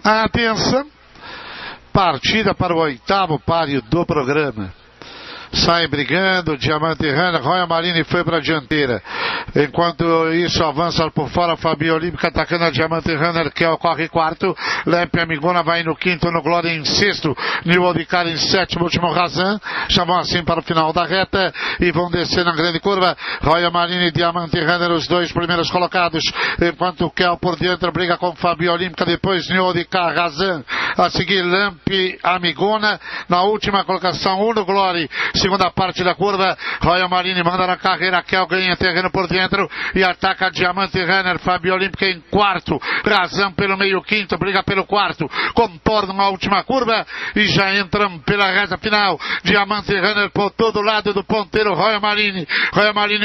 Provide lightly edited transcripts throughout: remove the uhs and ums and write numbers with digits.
Atenção, partida para o oitavo páreo do programa. Sai brigando, Diamante Runner, Royal Marine foi para a dianteira. Enquanto isso, avança por fora, Fabio Olímpica atacando a Diamante Runner, que corre quarto. Lempe Amigona vai no quinto, no Glória em sexto. New Obicar em sétimo, último Razan. Chamam assim para o final da reta e vão descer na grande curva. Royal Marine e Diamante Runner, os dois primeiros colocados. Enquanto o Kel por dentro briga com Fabio Olímpica, depois New Obicar, Razan. A seguir, Lempe Amigona. Na última colocação, Uno Glória. Segunda parte da curva, Royal Marine manda na carreira, Kel ganha terreno por dentro e ataca a Diamante Runner, Fabio Olímpica em quarto, Razan pelo meio quinto, briga pelo quarto, contornam a última curva e já entram pela reta final, Diamante Runner por todo lado do ponteiro, Royal Marine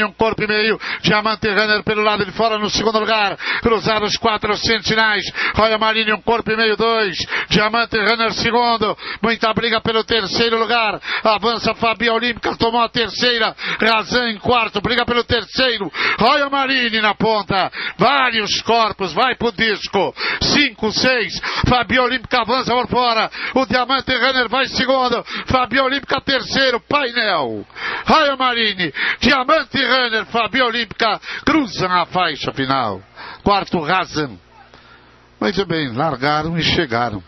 um corpo e meio, Diamante Runner pelo lado de fora no segundo lugar, cruzados 4 centinais, Royal Marine um corpo e meio, 2, Diamante Runner segundo, muita briga pelo terceiro lugar, avança Fabio Olímpica, tomou a terceira, Razan em quarto, briga pelo terceiro, Royal Marine na ponta, vários corpos, vai pro disco, 5, 6, Fabio Olímpica avança por fora, o Diamante Runner vai segundo, Fabio Olímpica terceiro, painel, Royal Marine, Diamante Runner, Fabio Olímpica, cruzam a faixa final, quarto Razan, muito bem, largaram e chegaram,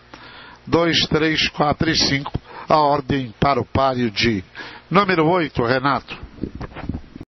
2, 3, 4 e 5, a ordem para o páreo de número 8, Renato.